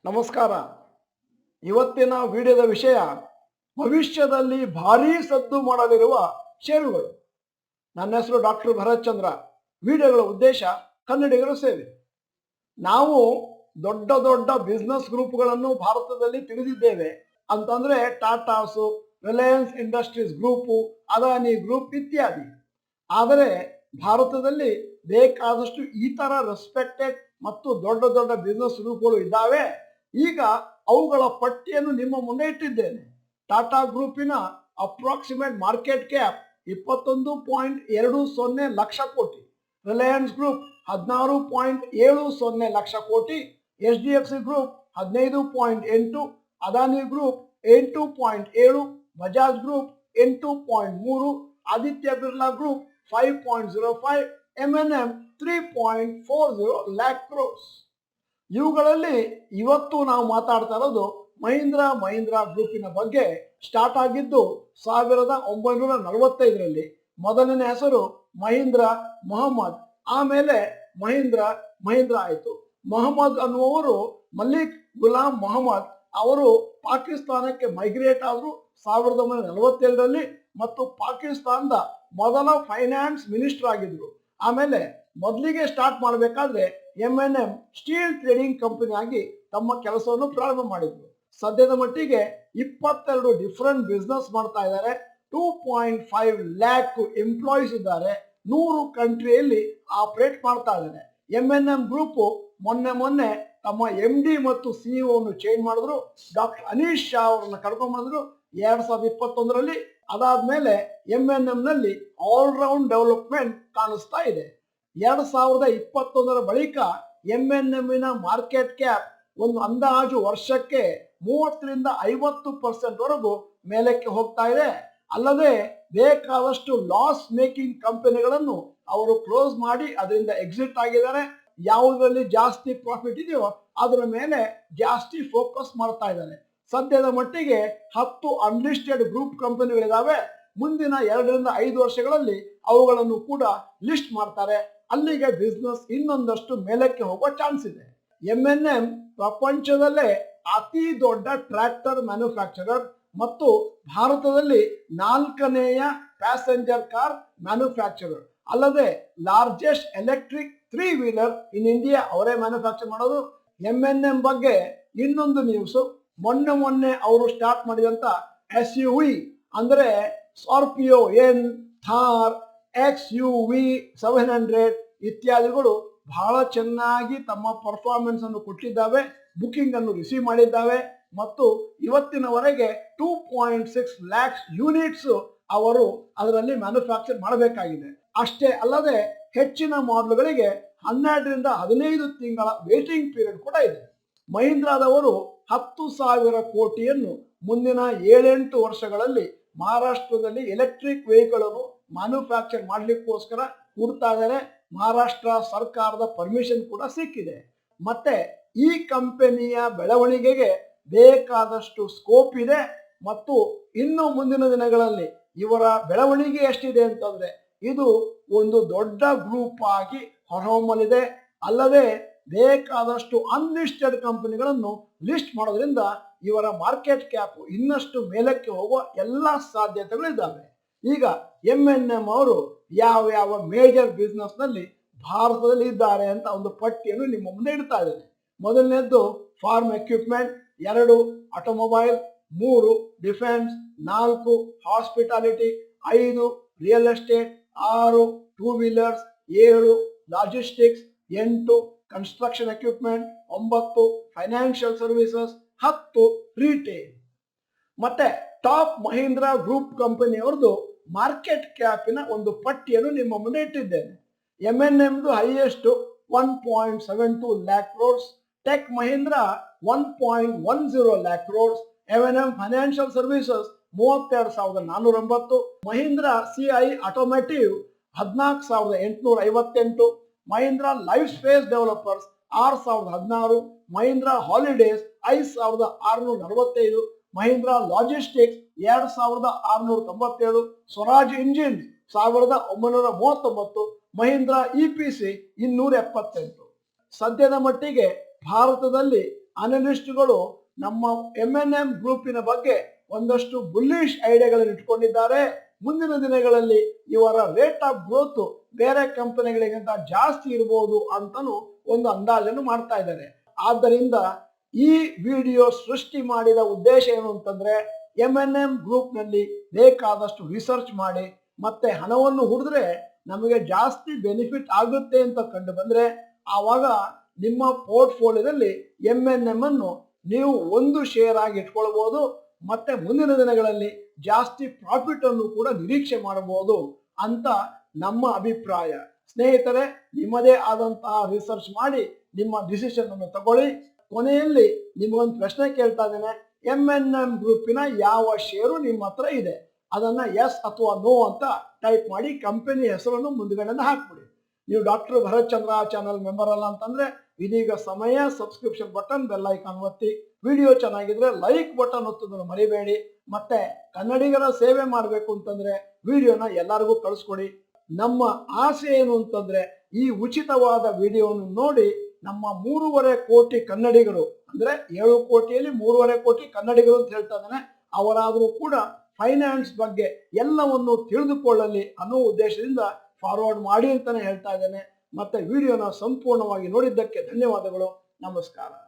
ನಮಸ್ಕಾರ. ಇವತ್ತಿನ ವಿಡಿಯೋದ ವಿಷಯ ಭವಿಷ್ಯದಲ್ಲಿ ಭಾರೀ ಸದ್ದು ಮಾಡಲಿರುವ ಷೇರುಗಳು. ನನ್ನ ಹೆಸರು ಡಾಕ್ಟರ್ ಭರತ್ ಚಂದ್ರ. ವಿಡಿಯೋಗಳ ಉದ್ದೇಶ ಕನ್ನಡಿಗರ ಸೇವೆ. ನಾವು ದೊಡ್ಡ ದೊಡ್ಡ ಬಿಸ್ನೆಸ್ ಗ್ರೂಪ್ಗಳನ್ನು ಭಾರತದಲ್ಲಿ ತಿಳಿದಿದ್ದೇವೆ. ಅಂತಂದ್ರೆ Tatas, Reliance Industries group, Adani group ಇತ್ಯಾದಿ. ಆದರೆ ಭಾರತದಲ್ಲಿ ಬೇಕಾದಷ್ಟು ಈ ತರ ರೆಸ್ಪೆಕ್ಟೆಡ್ ಮತ್ತು ದೊಡ್ಡ ದೊಡ್ಡ ಬಿಸ್ನೆಸ್ ಗ್ರೂಪ್ಗಳು ಇದ್ದಾವೆ. ಈಗ ಅವುಗಳ ಪಟ್ಟಿಯನ್ನು ನಿಮ್ಮ ಮುಂದೆ ಇಟ್ಟಿದ್ದೇನೆ. ಟಾಟಾ ಗ್ರೂಪಿನ ಅಪ್ರಾಕ್ಸಿಮೇಟ್ ಮಾರ್ಕೆಟ್ ಕ್ಯಾಪ್ 21.20 ಲಕ್ಷ ಕೋಟಿ, ರಿಲಯನ್ಸ್ ಗ್ರೂಪ್ 16.70 ಲಕ್ಷ ಕೋಟಿ, HDFC group 15.8, Adani group 8.7, Bajaj group 8.3, Aditya Birla group 5.05, M&M 3.40 lakh crores. ಇವುಗಳಲ್ಲಿ ಇವತ್ತು ನಾವು ಮಾತಾಡ್ತಾ ಇರೋದು ಮಹೀಂದ್ರಾ ಗ್ರೂಪಿನ ಬಗ್ಗೆ. ಸ್ಟಾರ್ಟ್ ಆಗಿದ್ದು 1945ರಲ್ಲಿ. ಮೊದಲನೇ ಹೆಸರು ಮಹೀಂದ್ರಾ ಮೊಹಮ್ಮದ್, ಆಮೇಲೆ ಮಹೀಂದ್ರಾ ಆಯಿತು. ಮೊಹಮ್ಮದ್ ಅನ್ನುವರು ಮಲಿಕ್ ಗುಲಾಂ ಮೊಹಮ್ಮದ್. ಅವರು ಪಾಕಿಸ್ತಾನಕ್ಕೆ ಮೈಗ್ರೇಟ್ ಆದರು 1947ರಲ್ಲಿ ಮತ್ತು ಪಾಕಿಸ್ತಾನದ ಮೊದಲ ಫೈನಾನ್ಸ್ ಮಿನಿಸ್ಟರ್ ಆಗಿದ್ರು. ಆಮೇಲೆ ಮೊದಲಿಗೆ ಸ್ಟಾರ್ಟ್ ಮಾಡಬೇಕಾದ್ರೆ M&M ಸ್ಟೀಲ್ ಟ್ರೇಡಿಂಗ್ ಕಂಪನಿ ಆಗಿ ತಮ್ಮ ಕೆಲಸವನ್ನು ಪ್ರಾರಂಭ ಮಾಡಿದ್ರು. ಸದ್ಯದ ಮಟ್ಟಿಗೆ 22 ಡಿಫರೆಂಟ್ ಬಿಸ್ನೆಸ್ ಮಾಡ್ತಾ ಇದ್ದಾರೆ. 2.5 ಲ್ಯಾಕ್ ಎಂಪ್ಲಾಯೀಸ್ ಇದ್ದಾರೆ. 100 ಕಂಟ್ರಿಯಲ್ಲಿ ಆಪರೇಟ್ ಮಾಡ್ತಾ ಇದ್ದಾರೆ. M&M ಗ್ರೂಪ್ ಮೊನ್ನೆ ತಮ್ಮ MD ಮತ್ತು CEO ಅನ್ನು ಚೇಂಜ್ ಮಾಡಿದ್ರು. ಡಾಕ್ಟರ್ ಅನೀಶ್ ಶಾ ಅವರನ್ನ ಕರ್ಕೊಂಡ್ ಬಂದ್ರು 2021ರಲ್ಲಿ. ಅದಾದ್ಮೇಲೆ M&M ನಲ್ಲಿ ಆಲ್ರೌಂಡ್ ಡೆವಲಪ್ಮೆಂಟ್ ಕಾಣಿಸ್ತಾ ಇದೆ. 2021ರ ಬಳಿಕ M&Mನ ಮಾರ್ಕೆಟ್ ಕ್ಯಾಪ್ ಒಂದು ಅಂದಾಜು ವರ್ಷಕ್ಕೆ 30-50% ವರೆಗೂ ಮೇಲಕ್ಕೆ ಹೋಗ್ತಾ ಇದೆ. ಅಲ್ಲದೆ ಬೇಕಾದಷ್ಟು ಲಾಸ್ ಮೇಕಿಂಗ್ ಕಂಪನಿಗಳನ್ನು ಅವರು ಕ್ಲೋಸ್ ಮಾಡಿ ಅದರಿಂದ ಎಕ್ಸಿಟ್ ಆಗಿದ್ದಾರೆ. ಯಾವುದರಲ್ಲಿ ಜಾಸ್ತಿ ಪ್ರಾಫಿಟ್ ಇದೆಯೋ ಅದರ ಮೇಲೆ ಜಾಸ್ತಿ ಫೋಕಸ್ ಮಾಡ್ತಾ ಇದ್ದಾರೆ. ಸದ್ಯದ ಮಟ್ಟಿಗೆ 10 ಅನ್ಲಿಸ್ಟೆಡ್ ಗ್ರೂಪ್ ಕಂಪನಿಗಳಿದಾವೆ. ಮುಂದಿನ 2-5 ವರ್ಷಗಳಲ್ಲಿ ಅವುಗಳನ್ನು ಕೂಡ ಲಿಸ್ಟ್ ಮಾಡ್ತಾರೆ. ಅಲ್ಲಿಗೆ ಬಿಸ್ನೆಸ್ ಇನ್ನೊಂದಷ್ಟು ಮೇಲಕ್ಕೆ ಹೋಗೋ ಚಾನ್ಸ್ ಇದೆ. M&M ಪ್ರಪಂಚದಲ್ಲೇ ಅತಿ ದೊಡ್ಡ ಟ್ರ್ಯಾಕ್ಟರ್ ಮ್ಯಾನುಫ್ಯಾಕ್ಚರರ್ ಮತ್ತು ಭಾರತದಲ್ಲಿ 4ನೇಯ ಪ್ಯಾಸೆಂಜರ್ ಕಾರ್ ಮ್ಯಾನುಫ್ಯಾಕ್ಚರರ್. ಅಲ್ಲದೆ largest electric 3 wheeler in India ಅವರೇ ಮ್ಯಾನುಫ್ಯಾಕ್ಚರ್ ಮಾಡೋದು. M&M ಬಗ್ಗೆ ಇನ್ನೊಂದು ನ್ಯೂಸ್, ಮೊನ್ನೆ ಅವರು ಸ್ಟಾರ್ಟ್ ಮಾಡಿದಂತ SUV ಅಂದ್ರೆ ಸ್ಕಾರ್ಪಿಯೋ ಎನ್, ಥಾರ್, XUV 700 ಇತ್ಯಾದಿಗಳು ಬಹಳ ಚೆನ್ನಾಗಿ ತಮ್ಮ ಪರ್ಫಾರ್ಮೆನ್ಸ್ ಅನ್ನು ಕೊಟ್ಟಿದ್ದಾವೆ. ಬುಕಿಂಗ್ ಅನ್ನು ರಿಸೀವ್ ಮಾಡಿದ್ದಾವೆ ಮತ್ತು ಇವತ್ತಿನವರೆಗೆ 2.6 ಲ್ಯಾಕ್ಸ್ ಯೂನಿಟ್ಸ್ ಅವರು ಅದರಲ್ಲಿ ಮ್ಯಾನುಫ್ಯಾಕ್ಚರ್ ಮಾಡಬೇಕಾಗಿದೆ. ಅಷ್ಟೇ ಅಲ್ಲದೆ ಹೆಚ್ಚಿನ ಮಾಡೆಲ್ಗಳಿಗೆ 12-15 ತಿಂಗಳ ವೇಟಿಂಗ್ ಪೀರಿಯಡ್ ಕೂಡ ಇದೆ. ಮಹೀಂದ್ರಾದವರು 10,000 ಕೋಟಿಯನ್ನು ಮುಂದಿನ 7-8 ವರ್ಷಗಳಲ್ಲಿ ಮಹಾರಾಷ್ಟ್ರದಲ್ಲಿ ಎಲೆಕ್ಟ್ರಿಕ್ ವೆಹಿಕಲ್ ಅನ್ನು ಮ್ಯಾನುಫ್ಯಾಕ್ಚರ್ ಮಾಡ್ಲಿಕ್ಕೋಸ್ಕರ ಹುಡ್ತಾ ಇದ್ದಾರೆ. ಮಹಾರಾಷ್ಟ್ರ ಸರ್ಕಾರದ ಪರ್ಮಿಷನ್ ಕೂಡ ಸಿಕ್ಕಿದೆ. ಮತ್ತೆ ಈ ಕಂಪನಿಯ ಬೆಳವಣಿಗೆಗೆ ಬೇಕಾದಷ್ಟು ಸ್ಕೋಪ್ ಇದೆ ಮತ್ತು ಇನ್ನು ಮುಂದಿನ ದಿನಗಳಲ್ಲಿ ಇವರ ಬೆಳವಣಿಗೆ ಎಷ್ಟಿದೆ ಅಂತಂದ್ರೆ ಇದು ಒಂದು ದೊಡ್ಡ ಗ್ರೂಪ್ ಆಗಿ ಹೊರಹೊಮ್ಮಲಿದೆ. ಅಲ್ಲದೆ ಬೇಕಾದಷ್ಟು ಅನ್ಲಿಸ್ಟೆಡ್ ಕಂಪನಿಗಳನ್ನು ಲಿಸ್ಟ್ ಮಾಡೋದ್ರಿಂದ ಇವರ ಮಾರ್ಕೆಟ್ ಕ್ಯಾಪ್ ಇನ್ನಷ್ಟು ಮೇಲಕ್ಕೆ ಹೋಗುವ ಎಲ್ಲ ಸಾಧ್ಯತೆಗಳಿದ್ದಾವೆ. ಈಗ M&M ಅವರು ಯಾವ ಮೇಜರ್ ಬಿಸ್ನೆಸ್ ನಲ್ಲಿ ಭಾರತದಲ್ಲಿ ಇದ್ದಾರೆ ಅಂತ ಒಂದು ಪಟ್ಟಿಯನ್ನು ನಿಮ್ಮ ಮುಂದೆ ಇಡ್ತಾ ಇದ್ದೇನೆ. ಮೊದಲನೇದ್ದು farm equipment, 2 automobile, 3 defence, 4 hospitality, 5 real estate, 6 two wheelers, 7 logistics, 8 construction equipment, 9 financial services, 10 retail. ಮತ್ತೆ ಟಾಪ್ ಮಹೀಂದ್ರಾ ಗ್ರೂಪ್ ಕಂಪನಿಯವರದು ಮಾರ್ಕೆಟ್ ಕ್ಯಾಪಿನ ಒಂದು ಪಟ್ಟಿಯನ್ನು ನಿಮ್ಮ ಮುಂದೆ ಇಟ್ಟಿದ್ದೇನೆ. M&Mದು highest 1.72 lakh crores, Tech Mahindra 1.10 lakh crores, M&M Financial Services 32,480, Mahindra CI automotive 14,858, Mahindra Life Space Developers 6,016, Mahindra Holidays 5,645, Mahindra Logistics 2,697, Swaraj engine 1,939, Mahindra EPC 278. ಸದ್ಯದ ಮಟ್ಟಿಗೆ ಭಾರತದಲ್ಲಿ ಅನಲಿಸ್ಟ್ಗಳು ನಮ್ಮ MNM ಗ್ರೂಪಿನ ಬಗ್ಗೆ ಒಂದಷ್ಟು ಬುಲ್ಲಿಶ್ ಐಡಿಯಾಗಳನ್ನು ಇಟ್ಕೊಂಡಿದ್ದಾರೆ. ಮುಂದಿನ ದಿನಗಳಲ್ಲಿ ಇವರ ರೇಟ್ ಆಫ್ ಗ್ರೋತ್ ಬೇರೆ ಕಂಪನಿಗಳಿಗಿಂತ ಜಾಸ್ತಿ ಇರಬಹುದು ಅಂತಾನು ಒಂದು ಅಂದಾಜನ್ನು ಮಾಡ್ತಾ ಇದ್ದಾರೆ. ಆದ್ದರಿಂದ ಈ ವಿಡಿಯೋ ಸೃಷ್ಟಿ ಮಾಡಿದ ಉದ್ದೇಶ ಏನು ಅಂತಂದ್ರೆ, MNM ಗ್ರೂಪ್ ನಲ್ಲಿ ಬೇಕಾದಷ್ಟು ರಿಸರ್ಚ್ ಮಾಡಿ ಮತ್ತೆ ಹಣವನ್ನು ಹೂಡಿದ್ರೆ ನಮಗೆ ಜಾಸ್ತಿ ಬೆನಿಫಿಟ್ ಆಗುತ್ತೆ ಅಂತ ಕಂಡು ಬಂದ್ರೆ ಆವಾಗ ನಿಮ್ಮ ಪೋರ್ಟ್ಫೋಲಿಯೋದಲ್ಲಿ MNM ಅನ್ನು ನೀವು ಒಂದು ಶೇರ್ ಆಗಿ ಇಟ್ಕೊಳ್ಬಹುದು. ಮತ್ತೆ ಮುಂದಿನ ದಿನಗಳಲ್ಲಿ ಜಾಸ್ತಿ ಪ್ರಾಫಿಟ್ ಅನ್ನು ಕೂಡ ನಿರೀಕ್ಷೆ ಮಾಡಬಹುದು ಅಂತ ನಮ್ಮ ಅಭಿಪ್ರಾಯ. ಸ್ನೇಹಿತರೆ, ನಿಮ್ಮದೇ ಆದಂತಹ ರಿಸರ್ಚ್ ಮಾಡಿ ನಿಮ್ಮ ಡಿಸಿಷನ್ ಅನ್ನು ತಗೊಳ್ಳಿ. ಕೊನೆಯಲ್ಲಿ ನಿಮಗೊಂದು ಪ್ರಶ್ನೆ ಕೇಳ್ತಾ ಇದ್ದೇನೆ, MNM ಗ್ರೂಪಿನ ಯಾವ ಷೇರು ನಿಮ್ಮ ಹತ್ರ ಇದೆ? ಅದನ್ನ ಎಸ್ ಅಥವಾ ನೋ ಅಂತ ಟೈಪ್ ಮಾಡಿ ಕಂಪನಿ ಹೆಸರನ್ನು ಮುಂದ್ಗಡೆ ಹಾಕ್ಬಿಡಿ. ನೀವು ಡಾಕ್ಟರ್ ಭರತ್ ಚಂದ್ರ ಚಾನಲ್ ಮೆಂಬರ್ ಅಲ್ಲ ಅಂತಂದ್ರೆ ಇದೀಗ ಸಮಯ, ಸಬ್ಸ್ಕ್ರಿಪ್ಷನ್ ಬಟನ್, ಬೆಲ್ ಐಕಾನ್ ಒತ್ತಿ. ವಿಡಿಯೋ ಚೆನ್ನಾಗಿದ್ರೆ ಲೈಕ್ ಬಟನ್ ಒತ್ತೋದನ್ನು ಮರಿಬೇಡಿ. ಮತ್ತೆ ಕನ್ನಡಿಗರ ಸೇವೆ ಮಾಡಬೇಕು ಅಂತಂದ್ರೆ ವಿಡಿಯೋನ ಎಲ್ಲರಿಗೂ ಕಳಿಸ್ಕೊಡಿ. ನಮ್ಮ ಆಸೆ ಏನು ಅಂತಂದ್ರೆ ಈ ಉಚಿತವಾದ ವಿಡಿಯೋವನ್ನು ನೋಡಿ ನಮ್ಮ 3.5 ಕೋಟಿ ಕನ್ನಡಿಗರು, ಅಂದ್ರೆ 7 ಕೋಟಿಯಲ್ಲಿ 3.5 ಕೋಟಿ ಕನ್ನಡಿಗರು ಅಂತ ಹೇಳ್ತಾ ಇದ್ದಾನೆ, ಅವರಾದರೂ ಕೂಡ ಫೈನಾನ್ಸ್ ಬಗ್ಗೆ ಎಲ್ಲವನ್ನು ತಿಳಿದುಕೊಳ್ಳಲಿ ಅನ್ನೋ ಉದ್ದೇಶದಿಂದ ಫಾರ್ವರ್ಡ್ ಮಾಡಿ ಅಂತಾನೆ ಹೇಳ್ತಾ ಇದ್ದೇನೆ. ಮತ್ತೆ ವಿಡಿಯೋನ ಸಂಪೂರ್ಣವಾಗಿ ನೋಡಿದ್ದಕ್ಕೆ ಧನ್ಯವಾದಗಳು. ನಮಸ್ಕಾರ.